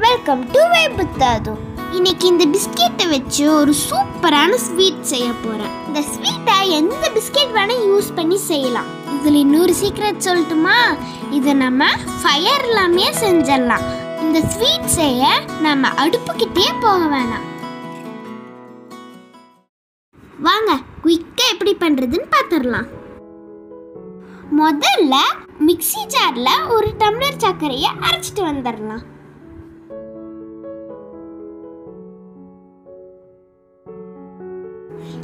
Welcome to வேபுத்தாது. இன்னைக்கு இந்த பிஸ்கெட்டை வச்சு ஒரு சூப்பரான ஸ்வீட் செய்ய போறேன். இந்த ஸ்வீட்டை எந்த பிஸ்கெட் வேணா யூஸ் பண்ணி செய்யலாம். இதுல இன்னொரு சீக்ரெட் சொல்லட்டுமா? இதை நம்ம ஃபயர் இல்லாமே செஞ்சிடலாம். இந்த ஸ்வீட் செய்ய நம்ம அடுப்புக்கிட்டே போக வேணாம். வாங்க குயிக்கா எப்படி பண்றதுன்னு பார்த்துடலாம். முதல்ல மிக்ஸி ஜார்ல ஒரு டம்ளர் சர்க்கரையை அரைச்சிட்டு வந்துடலாம்.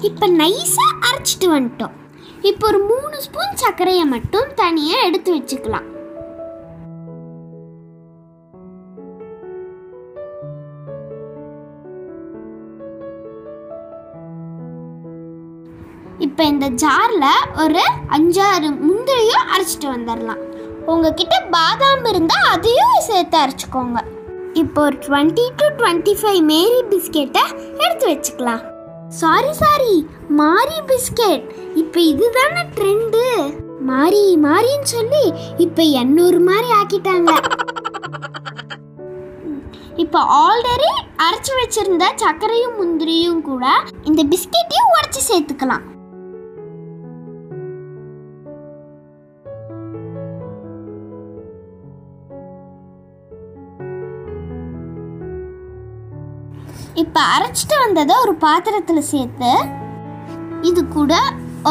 இப்போ நைஸா அரைச்சிட்டு வந்துட்டோம். இப்போ ஒரு 3 ஸ்பூன் சர்க்கரையை மட்டும் தனியா எடுத்து வச்சுக்கலாம். இப்போ இந்த ஜார்ல ஒரு 5-6 முந்திரியும் அரைச்சிட்டு வந்துடலாம். உங்ககிட்ட பாதாம் இருந்தா அதையும் சேர்த்து அரைச்சிக்கோங்க. இப்போ ஒரு 20 to 25 மேரி பிஸ்கெட்டை எடுத்து வச்சுக்கலாம். சாரி மாரி பிஸ்கெட். இப்போ இதுதானே ட்ரெண்டு. மாரின்னு சொல்லி இப்போ 800 மாதிரி ஆக்கிட்டாங்க. இப்போ ஆல்ரெடி அரைச்சி வச்சிருந்த சர்க்கரையும் முந்திரியும் கூட இந்த பிஸ்கெட்டையும் உடைச்சு சேர்த்துக்கலாம். இப்போ அரைச்சிட்டு வந்ததை ஒரு பாத்திரத்தில் சேர்த்து இது கூட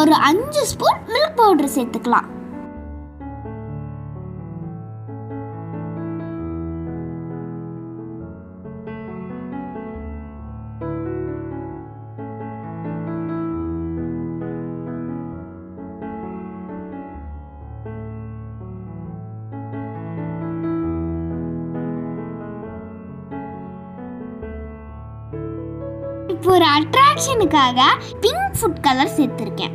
ஒரு 5 ஸ்பூன் மில்க் பவுடர் சேர்த்துக்கலாம். இப்போ ஒரு அட்ராக்ஷனுக்காக பிங்க் ஃபுட் கலர் சேர்த்துருக்கேன்.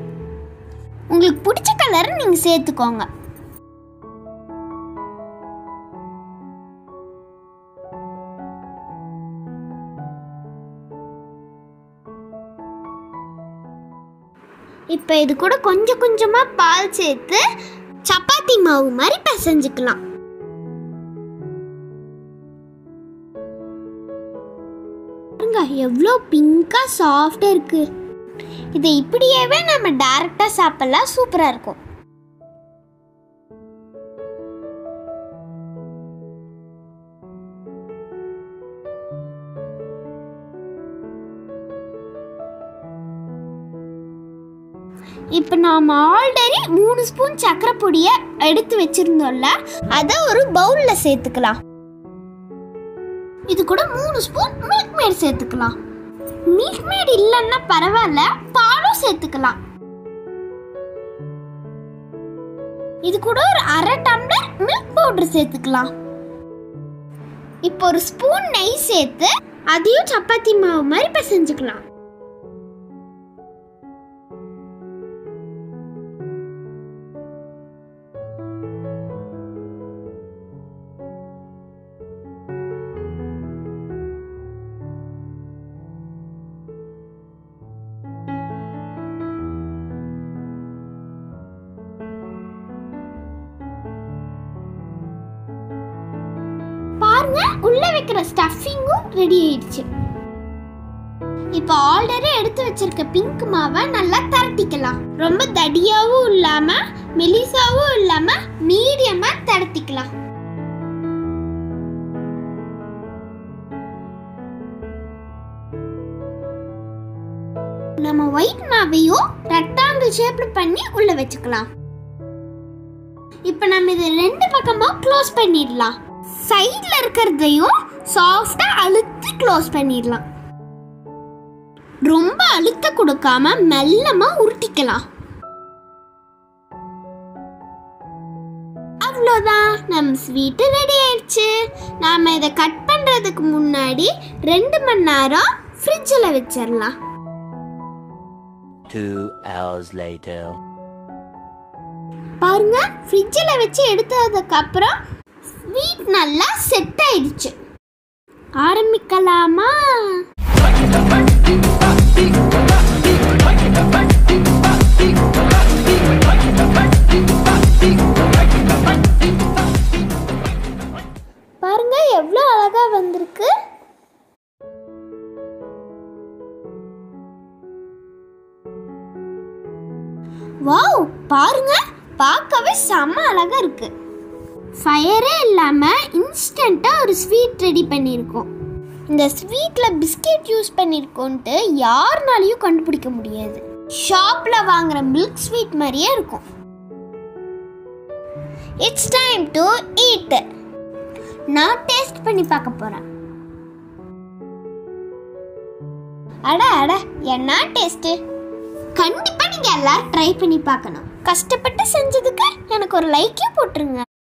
உங்களுக்கு பிடிச்ச கலர் நீங்க சேர்த்துக்கோங்க. இப்போ இது கூட கொஞ்சம் கொஞ்சமா பால் சேர்த்து சப்பாத்தி மாவு மாதிரி பிசைஞ்சுக்கலாம். எவ்வளோ பிங்கா சாஃப்டா இருக்கு. இதை இப்படியே நம்ம டைரக்டா சாப்பிடலாம். சூப்பரா இருக்கும். இப்போ நாம ஆல்ரெடி 3 ஸ்பூன் சக்கரை பொடியை எடுத்து வச்சிருந்தோம்ல, அதை ஒரு பவுல்ல சேர்த்துக்கலாம். இது கூட 3 ஸ்பூன் மில்க் மேட் சேர்த்துக்கலாம். மில்க் மேட் இல்லைன்னா பரவாயில்ல, பாலும் சேர்த்துக்கலாம். இது கூட ஒரு 1/2 டம்ளர் மில்க் பவுடர் சேர்த்துக்கலாம். இப்போ ஒரு ஸ்பூன் நெய் சேர்த்து அதையும் சப்பாத்தி மாவு மாதிரி பிசைஞ்சுக்கலாம். உள்ள வைக்கிற ஸ்டஃபிங்கும் ரெடி ஆயிடுச்சு. இப்போ ஆல்ரெடி எடுத்து வச்சிருக்க பிங்க் மாவை நல்லா தரட்டிக்கலாம். ரொம்ப தடியாவும் இல்லாம மெலிசாவும் இல்லாம மீடியமா தரட்டிக்கலாம். நம்ம ஒயிட் மாவையும் ரெக்டாங்கிள் ஷேப்ல பண்ணி உள்ள வச்சுக்கலாம். இப்போ நம்ம இதை 2 பக்கமா க்ளோஸ் பண்ணிடலாம். சைடுல இருக்கிறதையும் சாஃப்டா அழுத்தி க்ளோஸ் பண்ணிடலாம். ரொம்ப அழுத்த கொடுக்காம மெல்லமா உருட்டிக்கலாம். அவ்வளோதான், நம்ம ஸ்வீட் ரெடி ஆயிடுச்சு. நாம இதை கட் பண்றதுக்கு முன்னாடி 2 மணி நேரம் ஃப்ரிட்ஜில் வச்சிடலாம். 2 hours later. பாருங்க, ஃப்ரிட்ஜில் வச்சு எடுத்ததுக்கு அப்புறம் ஸ்வீட் நல்லா செட் ஆயிடுச்சு. ஆரம்பிக்கலாமா? பாருங்க, எவ்வளோ அழகா வந்திருக்கு. வாவ், பாருங்க, பார்க்கவே செம்ம அழகா இருக்கு. ஃபயரே இல்லாமல் இன்ஸ்டண்ட்டாக ஒரு ஸ்வீட் ரெடி பண்ணியிருக்கோம். இந்த ஸ்வீட்டில் பிஸ்கெட் யூஸ் பண்ணியிருக்கோன்ட்டு யாருனாலையும் கண்டுபிடிக்க முடியாது. ஷாப்பில் வாங்குற மில்க் ஸ்வீட் மாதிரியே இருக்கும். It's time to eat. நான் டேஸ்ட் பண்ணி பார்க்க போகிறேன். அட அட, என்ன டேஸ்ட்டு! கண்டிப்பாக நீங்கள் எல்லாரும் ட்ரை பண்ணி பார்க்கணும். கஷ்டப்பட்டு செஞ்சதுக்கு எனக்கு ஒரு லைக்கே போட்டுருங்க.